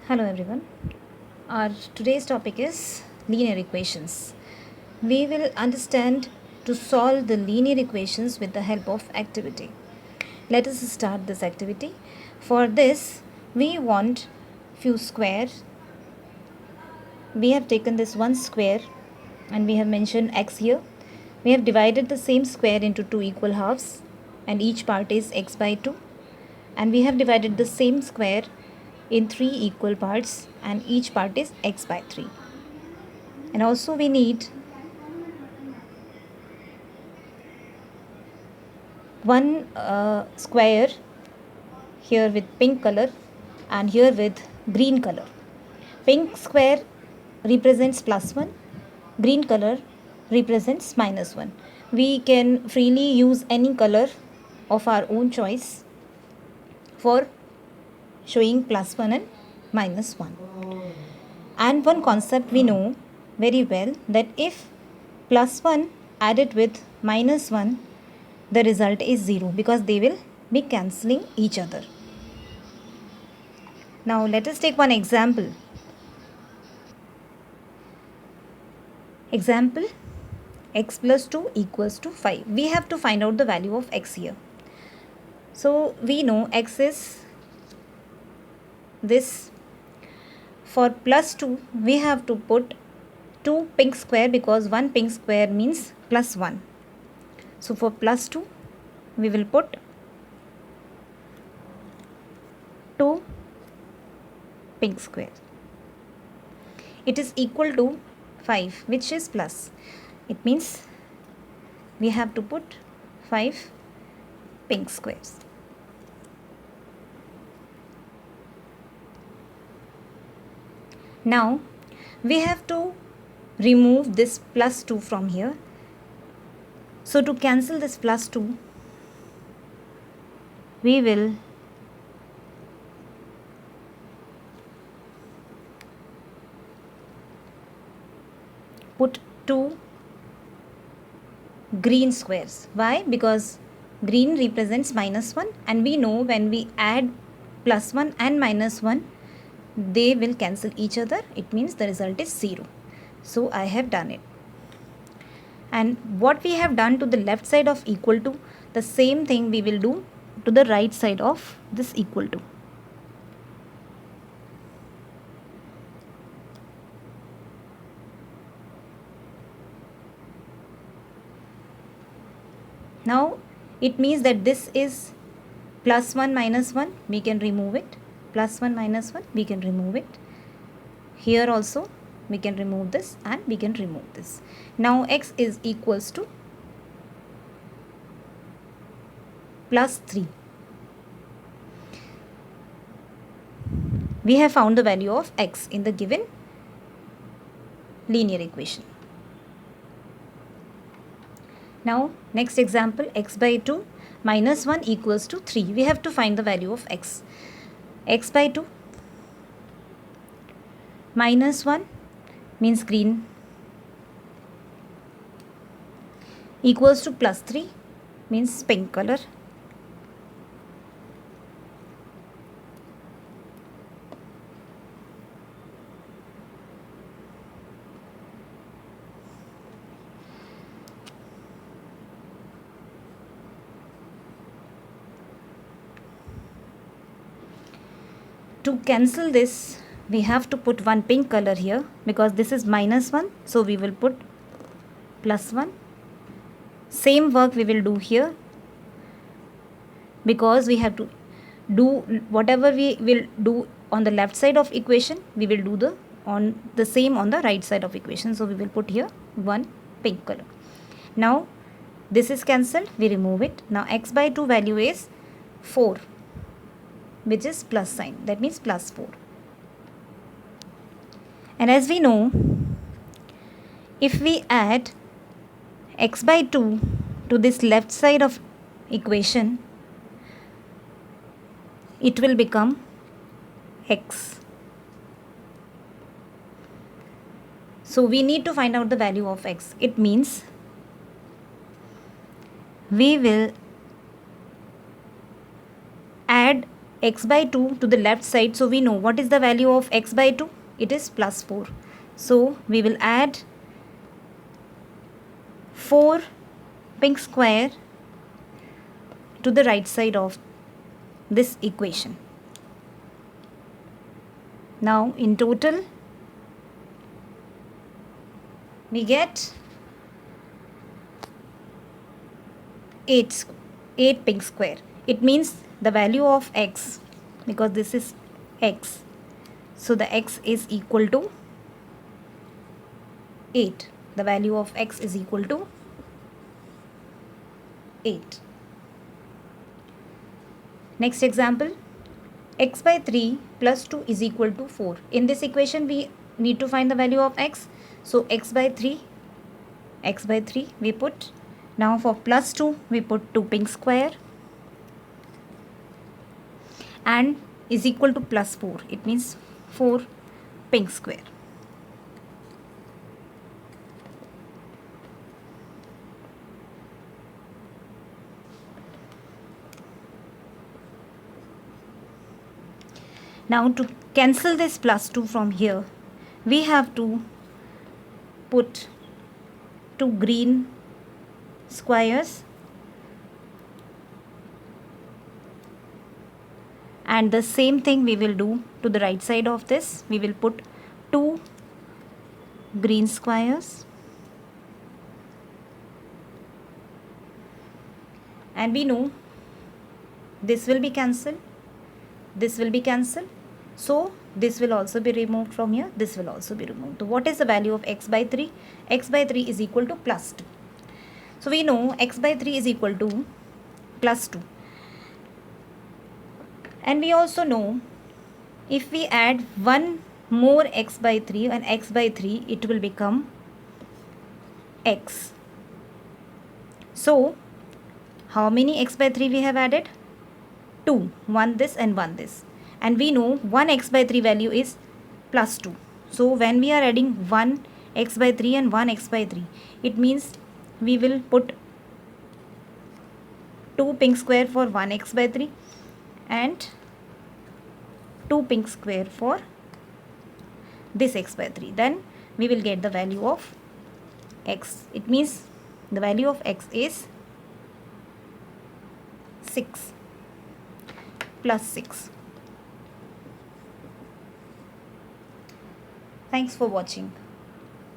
Hello everyone. Our today's topic is linear equations. We will understand to solve the linear equations with the help of activity. Let us start this activity. For this, we want few squares. We have taken this one square and we have mentioned x here. We have divided the same square into two equal halves and each part is x by 2, and we have divided the same square in three equal parts and each part is x by 3. And also we need one square here with pink color and here with green color. Pink square represents +1, green color represents -1. We can freely use any color of our own choice for showing +1 and -1. And one concept we know very well, that if +1 added with -1, the result is 0 because they will be cancelling each other. Now let us take one example. Example, x plus 2 equals to 5. We have to find out the value of x here. So we know x is this. For +2, we have to put 2 pink square because 1 pink square means +1. So for +2, we will put 2 pink square. It is equal to 5, which is plus. It means we have to put 5 pink squares. Now we have to remove this +2 from here. So to cancel this +2, we will put 2 green squares. Why? Because green represents -1 and we know when we add +1 and -1, they will cancel each other. It means the result is 0. So I have done it. And what we have done to the left side of equal to, the same thing we will do to the right side of this equal to. Now it means that this is +1 -1, we can remove it. +1 -1, we can remove it. Here also we can remove this and we can remove this. Now x is equals to +3. We have found the value of x in the given linear equation. Now next example, x by 2 -1 equals to 3. We have to find the value of x. X by 2 -1 means green equals to +3 means pink color. To cancel this, we have to put one pink color here because this is -1, so we will put +1. Same work we will do here because we have to do whatever we will do on the left side of equation, we will do the same on the right side of equation. So we will put here one pink color. Now this is cancelled, we remove it. Now x by 2 value is 4, which is plus sign, that means +4. And as we know, if we add x by 2 to this left side of equation, it will become x. So we need to find out the value of x. It means we will add x by 2 to the left side. So we know what is the value of x by 2? It is plus 4. So we will add 4 pink square to the right side of this equation. Now in total we get 8 pink square. It means the value of x, because this is x, so the x is equal to 8. The value of x is equal to 8. Next example, x by 3 plus 2 is equal to 4. In this equation we need to find the value of x. So x by 3 we put. Now for plus 2 we put 2 pink square and is equal to plus 4. It means 4 pink square. Now to cancel this plus 2 from here, we have to put 2 green squares and the same thing we will do to the right side of this. We will put 2 green squares and we know this will be cancelled, this will be cancelled, so this will also be removed from here, this will also be removed. So what is the value of x by 3? X by 3 is equal to plus 2. So we know x by 3 is equal to plus 2. And we also know if we add one more x by 3 and x by 3, it will become x. So how many x by 3 we have added? 2. One this and one this. And we know 1 x by 3 value is plus 2. So when we are adding 1 x by 3 and 1 x by 3, it means we will put 2 pink square for 1 x by 3 and 2 pink square for this x by 3. Then we will get the value of x. It means the value of x is 6 plus 6. Thanks for watching.